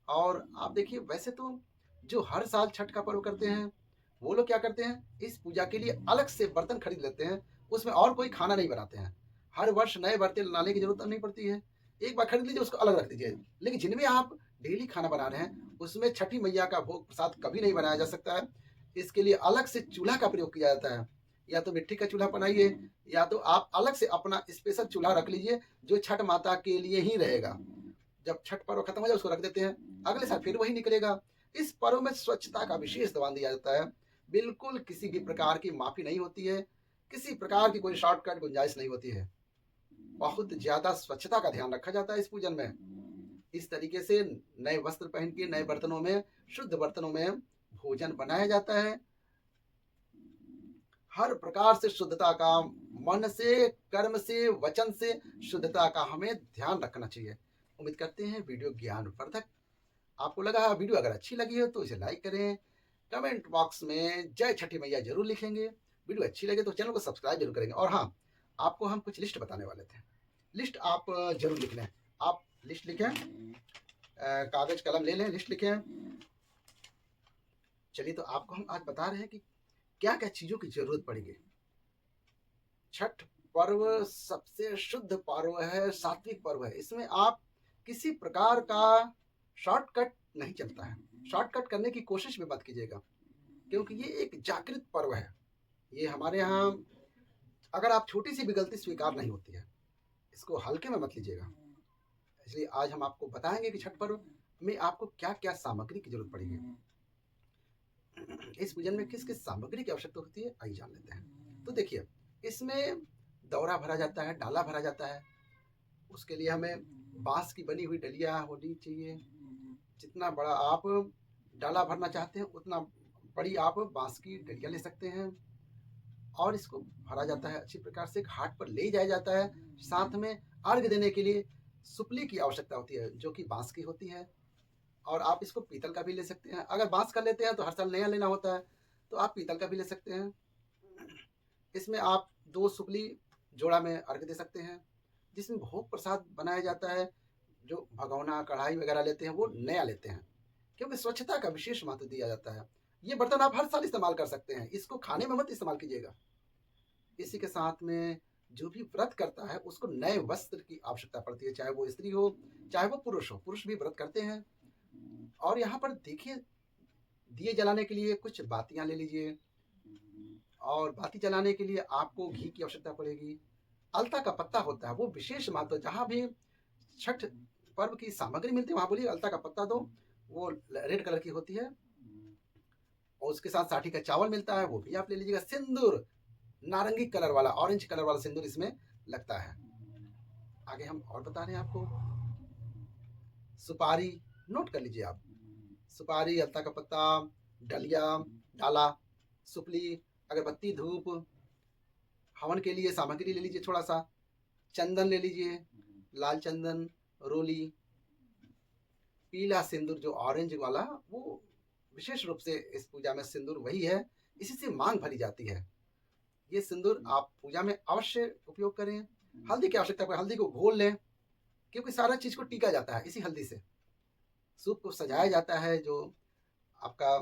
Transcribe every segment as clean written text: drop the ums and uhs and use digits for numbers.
और आप देखिए वैसे तो जो हर साल छठ का पर्व करते हैं, वो लोग क्या करते हैं, इस पूजा के लिए अलग से बर्तन खरीद लेते हैं, उसमें और कोई खाना नहीं बनाते हैं। हर वर्ष नए बर्तन लाने की ज़रूरत नहीं पड़ती है, एक बार खरीद लीजिए उसको अलग रख दीजिए। लेकिन जिनमें आप डेली खाना बना रहे हैं, उसमें छठी मैया का भोग प्रसाद कभी नहीं बनाया जा सकता है। इसके लिए अलग से चूल्हा का प्रयोग किया जाता है। या तो मिट्टी का चूल्हा बनाइए, या तो आप अलग से अपना स्पेशल चूल्हा रख लीजिए, जो छठ माता के लिए ही रहेगा। जब छठ पर्व खत्म हो जाए उसको रख देते हैं, अगले साल फिर वही निकलेगा। इस पर्व में स्वच्छता का विशेष ध्यान दिया जाता है, बिल्कुल किसी भी प्रकार की माफी नहीं होती है, किसी प्रकार की कोई शॉर्टकट गुंजाइश नहीं होती है। बहुत ज्यादा स्वच्छता का ध्यान रखा जाता है इस पूजन में। इस तरीके से नए वस्त्र पहन के नए बर्तनों में, शुद्ध बर्तनों में भोजन बनाया जाता है। हर प्रकार से शुद्धता का, मन से, कर्म से, वचन से शुद्धता का हमें ध्यान रखना चाहिए। उम्मीद करते हैं वीडियो ज्ञानवर्धक आपको लगा। वीडियो अगर अच्छी लगी हो तो इसे लाइक करें, कमेंट बॉक्स में जय छठी मैया जरूर लिखेंगे। वीडियो अच्छी लगे तो चैनल को सब्सक्राइब जरूर करेंगे। और हाँ, आपको हम कुछ लिस्ट बताने वाले थे, लिस्ट आप जरूर लिख लें। आप लिस्ट लिखें, कागज कलम ले लें, लिस्ट लिखें। चलिए, तो आपको हम आज बता रहे हैं कि क्या क्या चीजों की जरूरत पड़ेगी। छठ पर्व सबसे शुद्ध पर्व है, सात्विक पर्व है। इसमें आप किसी प्रकार का शॉर्टकट नहीं चलता है। शॉर्टकट करने की कोशिश भी मत कीजिएगा, क्योंकि ये एक जागृत पर्व है। ये हमारे यहाँ अगर आप छोटी सी भी गलती स्वीकार नहीं होती है, इसको हल्के में मत लीजिएगा। इसलिए आज हम आपको बताएंगे कि छठ पर्व में आपको क्या क्या सामग्री की जरूरत पड़ेगी। इस पूजन में किस किस सामग्री की आवश्यकता होती है, आइए जान लेते हैं। तो देखिए, इसमें दौरा भरा जाता है, डाला भरा जाता है। उसके लिए हमें बांस की बनी हुई डलिया होनी चाहिए। जितना बड़ा आप डाला भरना चाहते हैं, उतना बड़ी आप बांस की डलिया ले सकते हैं। और इसको भरा जाता है, अच्छी प्रकार से घाट पर ले जाया जाता है। साथ में अर्घ देने के लिए सुपली की आवश्यकता होती है, जो कि बांस की होती है। और आप इसको पीतल का भी ले सकते हैं। अगर बांस का लेते हैं तो हर साल नया लेना होता है, तो आप पीतल का भी ले सकते हैं। इसमें आप 2 सुपली जोड़ा में अर्घ दे सकते हैं। जिसमें भोग प्रसाद बनाया जाता है, जो भगोना कढ़ाई वगैरह लेते हैं वो नया लेते हैं, क्योंकि स्वच्छता का विशेष महत्व दिया जाता है। ये बर्तन आप हर साल इस्तेमाल कर सकते हैं, इसको खाने में मत इस्तेमाल कीजिएगा। इसी के साथ में जो भी व्रत करता है उसको नए वस्त्र की आवश्यकता पड़ती है, चाहे वो स्त्री हो चाहे वो पुरुष हो। पुरुष भी व्रत करते हैं। और यहाँ पर देखिए, दिए जलाने के लिए कुछ बातियां ले लीजिए। और बाती जलाने के लिए आपको घी की आवश्यकता पड़ेगी। अलता का पत्ता होता है, वो विशेष महत्व। जहाँ भी छठ पर्व की सामग्री मिलती है वहां बोलिए अलता का पत्ता दो, वो रेड कलर की होती है। और उसके साथ साठी का चावल मिलता है, वो भी आप ले लीजिएगा। सिंदूर, नारंगी कलर वाला, ऑरेंज कलर वाला सिंदूर इसमें लगता है। आगे हम और बता रहे हैं आपको। सुपारी, नोट कर लीजिए आप। सुपारी, अलता का पत्ता, डलिया, डाला, सुपली, अगरबत्ती, धूप। हवन के लिए सामग्री ले लीजिए, थोड़ा सा चंदन ले लीजिए, लाल चंदन, रोली, पीला सिंदूर जो ऑरेंज वाला, वो विशेष रूप से इस पूजा में सिंदूर वही है, इसी से मांग भरी जाती है। ये सिंदूर आप पूजा में अवश्य उपयोग करें। हल्दी की आवश्यकता पड़े, हल्दी को घोल लें, क्योंकि सारा चीज को टीका जाता है इसी हल्दी से। सूप को सजाया जाता है, जो आपका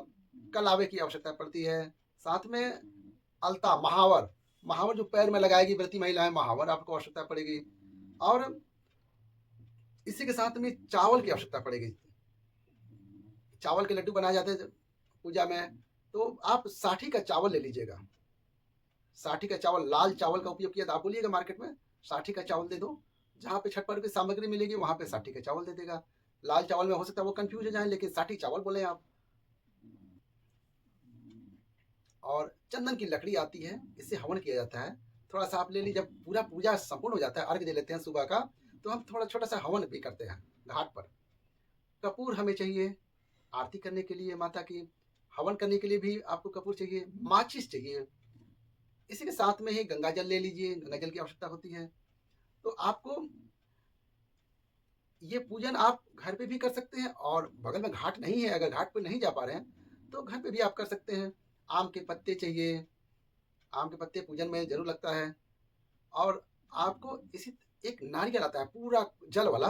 कलावे की आवश्यकता पड़ती है। साथ में अलता, महावर, महावर जो पैर में लगाएगी व्रती महिलाएं, महावर आपको आवश्यकता पड़ेगी। और इसी के साथ में चावल की आवश्यकता पड़ेगी। चावल के लड्डू बनाए जाते हैं पूजा में, तो आप साठी का चावल ले लीजिएगा। साठी का चावल, लाल चावल का उपयोग किया, तो आप बोलिएगा मार्केट में साठी का चावल दे दो। जहाँ पे छठ पर्व की सामग्री मिलेगी वहां पे साठी का चावल दे देगा। लाल चावल में हो सकता है वो कंफ्यूज हो जाए, लेकिन साठी चावल बोले आप। और चंदन की लकड़ी आती है, इससे हवन किया जाता है। थोड़ा सा आप ले लीजिए। जब पूरा पूजा संपूर्ण हो जाता है, अर्घ दे लेते हैं सुबह का, तो हम थोड़ा छोटा सा हवन भी करते हैं घाट पर। कपूर हमें चाहिए आरती करने के लिए माता की। हवन करने के लिए भी आपको कपूर चाहिए, माचिस चाहिए। इसी के साथ में ही गंगा जल ले लीजिए, गंगा जल की आवश्यकता होती है। तो आपको ये पूजन आप घर पे भी कर सकते हैं, और बगल में घाट नहीं है, अगर घाट पे नहीं जा पा रहे हैं तो घर पे भी आप कर सकते हैं। आम के पत्ते चाहिए, आम के पत्ते पूजन में जरूर लगता है। और आपको इसी एक नारियल आता है पूरा जल वाला,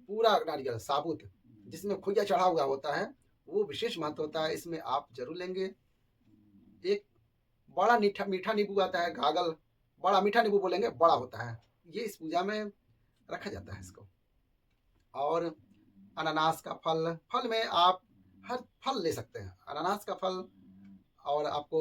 पूरा नारियल साबुत, जिसमें खोइया चढ़ा हुआ होता है, वो विशेष महत्व होता है, इसमें आप जरूर लेंगे। एक बड़ा मीठा मीठा नींबू आता है, गागल, बड़ा मीठा नींबू बोलेंगे, बड़ा होता है, ये इस पूजा में रखा जाता है इसको। और अनानास का फल, फल में आप हर फल ले सकते हैं, अनानास का फल। और आपको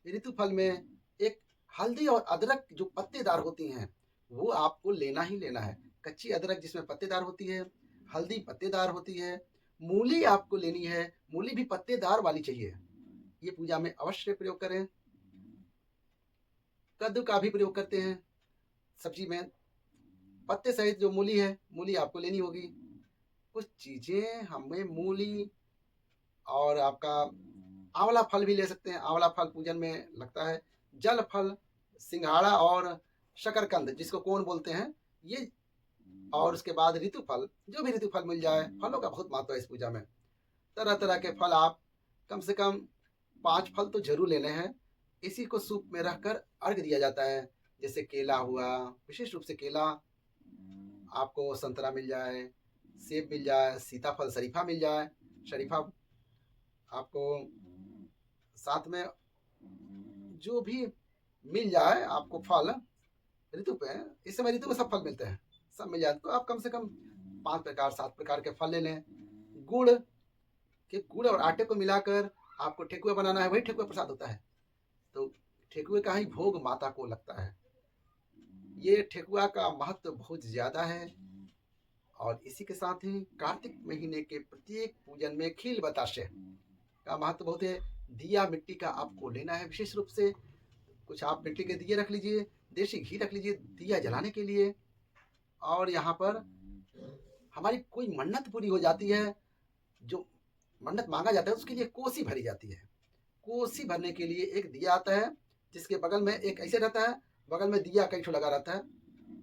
ऋतु फल में एक हल्दी और अदरक जो पत्तेदार होती हैं, वो आपको लेना ही लेना है। कच्ची अदरक जिसमें पत्तेदार होती है, हल्दी पत्तेदार होती है, मूली आपको लेनी है, मूली भी पत्तेदार वाली चाहिए, ये पूजा में अवश्य प्रयोग करें। कद्दू का भी प्रयोग करते हैं सब्जी में, पत्ते सहित जो मूली है, मूली आपको लेनी होगी। कुछ चीजें हमें मूली और आपका आंवला फल भी ले सकते हैं, आंवला फल पूजन में लगता है। जल फल, सिंघाड़ा और शकरकंद जिसको कोन बोलते हैं, ये। और उसके बाद ऋतु फल, जो भी ऋतु फल मिल जाए, फलों का बहुत महत्व है इस पूजा में। तरह तरह के फल आप कम से कम 5 फल तो जरूर लेने हैं। इसी को सूप में रखकर अर्घ दिया जाता है। जैसे केला हुआ, विशेष रूप से केला, आपको संतरा मिल जाए, सेब मिल जाए, सीताफल शरीफा मिल जाए, शरीफा आपको साथ में जो भी मिल जाए आपको फल ऋतु पे, इस समय ऋतु में सब फल मिलते हैं, सब मिल जाए तो आप कम से कम 5 प्रकार 7 प्रकार के फल ले लें। गुड़ के, गुड़ और आटे को मिलाकर आपको ठेकुआ बनाना है, वही ठेकुआ प्रसाद होता है, तो ठेकुए का ही भोग माता को लगता है। ये ठेकुआ का महत्व बहुत ज्यादा है। और इसी के साथ ही कार्तिक महीने के प्रत्येक पूजन में खील बताशे का महत्व बहुत है। दिया मिट्टी का आपको लेना है विशेष रूप से, कुछ आप मिट्टी के दिए रख लीजिए, देसी घी रख लीजिए दिया जलाने के लिए। और यहाँ पर हमारी कोई मन्नत पूरी हो जाती है, जो मन्नत मांगा जाता है उसके लिए कोसी भरी जाती है। कोसी भरने के लिए एक दिया आता है, जिसके बगल में एक ऐसे रहता है, बगल में दिया कई ठो लगा रहता है।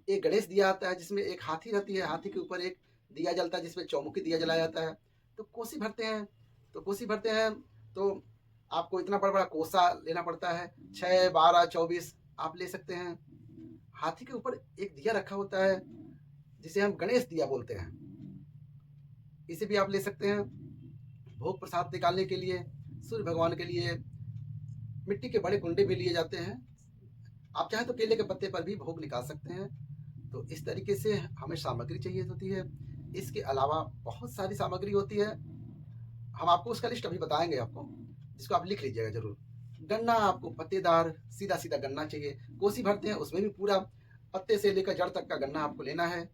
एक गणेश दिया आता है जिसमें एक हाथी रहती है, हाथी के ऊपर एक दिया जलता है जिसमें चौमुखी दिया जलाया जाता है। तो कोसी भरते हैं, तो कोसी भरते हैं तो आपको इतना बड़ा बड़ा कोसा लेना पड़ता है, 6, 12, 24 आप ले सकते हैं। हाथी के ऊपर एक दिया रखा होता है जिसे हम गणेश दिया बोलते हैं, इसे भी आप ले सकते हैं। भोग प्रसाद निकालने के लिए सूर्य भगवान के लिए मिट्टी के बड़े कुंडे भी लिए जाते हैं, आप चाहें तो केले के पत्ते पर भी भोग निकाल सकते हैं। तो इस तरीके से हमें सामग्री चाहिए होती है। इसके अलावा बहुत सारी सामग्री होती है, हम आपको उसका लिस्ट अभी बताएंगे आपको, जिसको आप लिख लीजिएगा जरूर। गन्ना आपको पत्तेदार सीधा सीधा गन्ना चाहिए। कोसी भरते हैं उसमें भी पूरा पत्ते से लेकर जड़ तक का गन्ना आपको लेना है।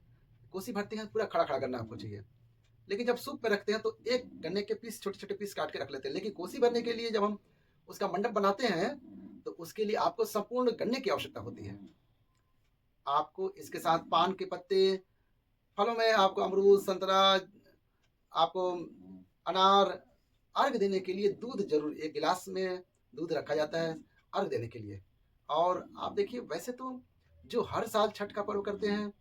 कोसी भरते हैं पूरा खड़ा खड़ा गन्ना आपको चाहिए। लेकिन जब सूप में रखते हैं तो एक गन्ने के पीस छोटे छोटे पीस काट के रख लेते हैं, लेकिन कोसी भरने के लिए जब हम उसका मंडप बनाते हैं तो उसके लिए आपको संपूर्ण गन्ने की आवश्यकता होती है। आपको इसके साथ पान के पत्ते, फलों में आपको अमरूद, संतरा, आपको अनार, अर्घ देने के लिए दूध जरूर, एक गिलास में दूध रखा जाता है अर्घ देने के लिए। और आप देखिए वैसे तो जो हर साल छठ का पर्व करते हैं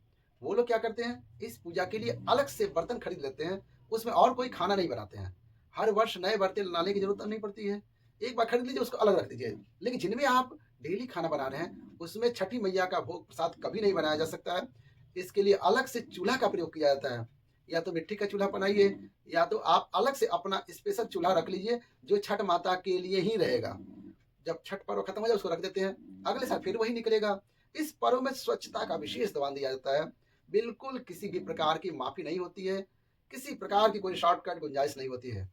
वो लोग क्या करते हैं, इस पूजा के लिए अलग से बर्तन खरीद लेते हैं, उसमें और कोई खाना नहीं बनाते हैं। हर वर्ष नए बर्तन लाने की जरूरत नहीं पड़ती है, एक बार खरीद लीजिए उसको अलग रख दीजिए। लेकिन जिनमें आप डेली खाना बना रहे हैं उसमें छठी मैया का भोग प्रसाद कभी नहीं बनाया जा सकता है। इसके लिए अलग से चूल्हा का प्रयोग किया जाता है। या तो मिट्टी का चूल्हा बनाइए, या तो आप अलग से अपना स्पेशल चूल्हा रख लीजिए जो छठ माता के लिए ही रहेगा। जब छठ पर्व खत्म हो जाए उसको रख देते हैं, अगले साल फिर वही निकलेगा। इस पर्व में स्वच्छता का विशेष ध्यान दिया जाता है, बिल्कुल किसी भी प्रकार की माफी नहीं होती है, किसी प्रकार की कोई शॉर्टकट गुंजाइश नहीं होती है।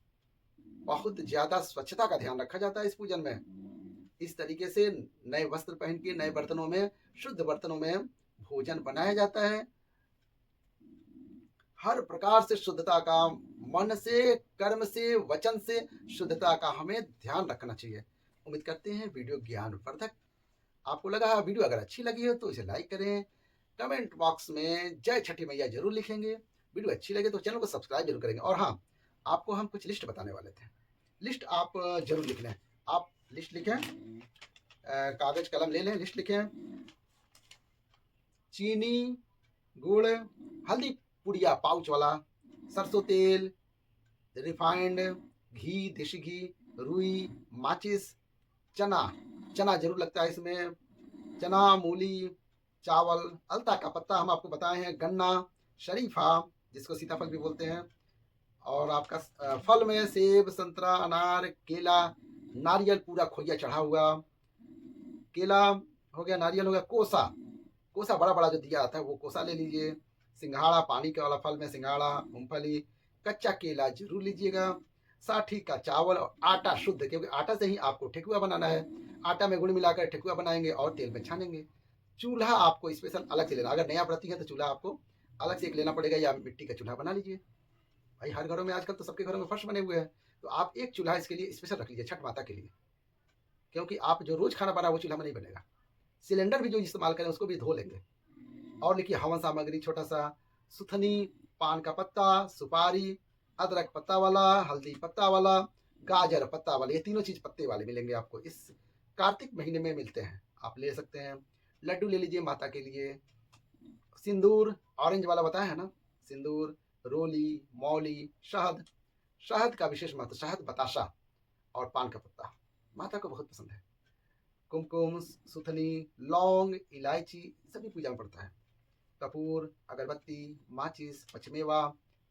बहुत ज्यादा स्वच्छता का ध्यान रखा जाता है इस पूजन में। इस तरीके से नए वस्त्र पहन के नए बर्तनों में, शुद्ध बर्तनों में भोजन बनाया जाता है। हर प्रकार से शुद्धता का, मन से, कर्म से, वचन से शुद्धता का हमें ध्यान रखना चाहिए। उम्मीद करते हैं वीडियो ज्ञानवर्धक आपको लगा। वीडियो अगर अच्छी लगी हो तो इसे लाइक करें, कमेंट बॉक्स में जय छठी मैया जरूर लिखेंगे। वीडियो अच्छी लगे तो चैनल को सब्सक्राइब जरूर करेंगे। और हाँ, आपको हम कुछ लिस्ट बताने वाले थे, लिस्ट आप जरूर लिख लें। आप लिस्ट लिखें, कागज कलम ले लें, लिस्ट लिखें। चीनी, गुड़, हल्दी पुड़िया पाउच वाला, सरसों तेल, रिफाइंड घी, देसी घी, रुई, माचिस, चना, चना जरूर लगता है इसमें, चना, मूली, चावल, अलता का पत्ता हम आपको बताए हैं, गन्ना, शरीफा जिसको सीताफल भी बोलते हैं, और आपका फल में सेब, संतरा, अनार, केला, नारियल, पूरा खोइया चढ़ा हुआ, केला हो गया, नारियल हो गया, कोसा, कोसा बड़ा-बड़ा जो दिया जाता है वो कोसा ले लीजिए, सिंघाड़ा, पानी का वाला फल में सिंघाड़ा, मूँगफली, कच्चा केला ज़रूर लीजिएगा, साठी का चावल और आटा शुद्ध, क्योंकि आटा से ही आपको ठेकुआ बनाना है। आटा में गुड़ मिलाकर ठेकुआ बनाएँगे और तेल में छानेंगे। चूल्हा आपको स्पेशल अलग से लेना, अगर नया व्रती है तो चूल्हा आपको अलग से एक लेना पड़ेगा, या मिट्टी का चूल्हा बना लीजिए। भाई हर घरों में आजकल तो सबके घरों में फर्श बने हुए हैं, तो आप एक चूल्हा इसके लिए स्पेशल रख लीजिए छठ माता के लिए, क्योंकि आप जो रोज़ खाना बना वो चूल्हा में नहीं बनेगा। सिलेंडर भी जो इस्तेमाल करें उसको भी धो लेंगे। और देखिए हवन सामग्री छोटा-सा सुथनी, पान का पत्ता, सुपारी, अदरक पत्ता वाला, हल्दी पत्ता वाला, गाजर पत्ता वाला, ये तीनों चीज़ पत्ते वाले मिलेंगे आपको इस कार्तिक महीने में मिलते हैं। आप ले सकते हैं। लड्डू ले लीजिए माता के लिए, सिंदूर ऑरेंज वाला बताया है ना, सिंदूर, रोली, मौली, शहद, शहद का विशेष महत्व, शहद, बताशा और पान का पत्ता, माता को बहुत पसंद है। कुमकुम, सुथनी, लौंग, इलायची सभी पूजा में पड़ता है। कपूर, अगरबत्ती, माचिस, पचमेवा,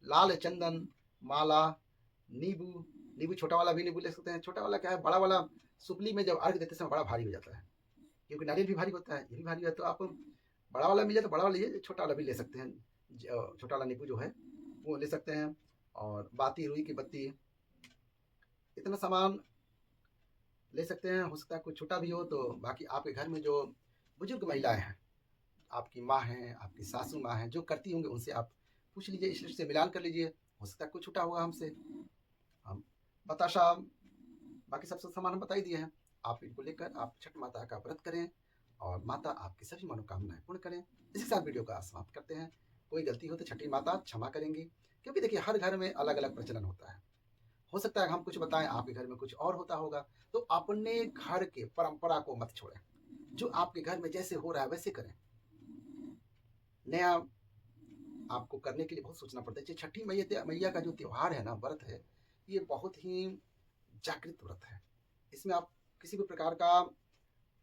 लाल चंदन, माला, नींबू, नींबू छोटा वाला भी नींबू ले सकते हैं। छोटा वाला क्या है, बड़ा वाला सुपली में जब अर्घ देते समय बड़ा भारी हो जाता है, क्योंकि नारियल भी भारी होता है, ये भी भारी है, तो आप बड़ा वाला मिल जाए तो बड़ा वाला लीजिए, छोटा वाला भी ले सकते हैं। छोटा वाला नींबू जो है वो ले सकते हैं। और बाती, रुई की बत्ती, इतना सामान ले सकते हैं। हो सकता है कुछ छोटा भी हो, तो बाकी आपके घर में जो बुजुर्ग महिलाएं हैं, आपकी माँ हैं, आपकी सासू माँ हैं, जो करती होंगी उनसे आप पूछ लीजिए, इस लिस्ट से मिलान कर लीजिए, हो सकता है कुछ छूटा होगा हमसे। हम बताशा, बाकी सब सामान हम बता ही दिए हैं। आप इनको लेकर आप छठ माता का व्रत करें और माता आपकी सभी मनोकामनाएं पूर्ण करें। इसी के साथ वीडियो का समाप्त करते हैं। कोई गलती हो तो छठी माता क्षमा करेंगी, क्योंकि देखिए हर घर में अलग अलग प्रचलन होता है। हो सकता है हम कुछ बताएं, आपके घर में कुछ और होता होगा, तो अपने घर के परंपरा को मत छोड़ें। जो आपके घर में जैसे हो रहा है वैसे करें। नया आपको करने के लिए बहुत सोचना पड़ता है। छठी मैया का जो त्योहार है ना, व्रत है, ये बहुत ही जागृत व्रत है। इसमें आप किसी भी प्रकार का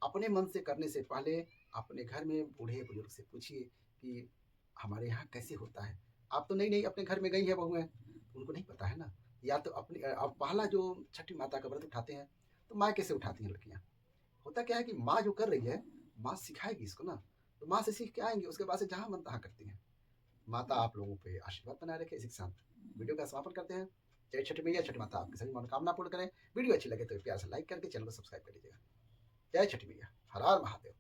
अपने मन से करने से पहले अपने घर में बूढ़े बुजुर्ग से पूछिए कि हमारे यहाँ कैसे होता है। आप तो नई नई अपने घर में गई हैं बहुएं, उनको नहीं पता है ना। या तो अपनी अब पहला जो छठी माता का व्रत उठाते हैं, तो माँ कैसे उठाती हैं लड़कियाँ। होता क्या है कि माँ जो कर रही है, माँ सिखाएगी इसको ना, तो माँ से सीख के आएंगे, उसके बाद से जहाँ मन तहाँ करती हैं। माता आप लोगों पे आशीर्वाद बनाए रखे। इसी के साथ वीडियो का समापन करते हैं। जय छठ मैया, छठ माता आपकी सभी मनोकामना पूर्ण करें। वीडियो अच्छी लगे तो प्यार से लाइक करके चैनल को सब्सक्राइब कर लीजिएगा। जय छठ मैया, हर हर महादेव।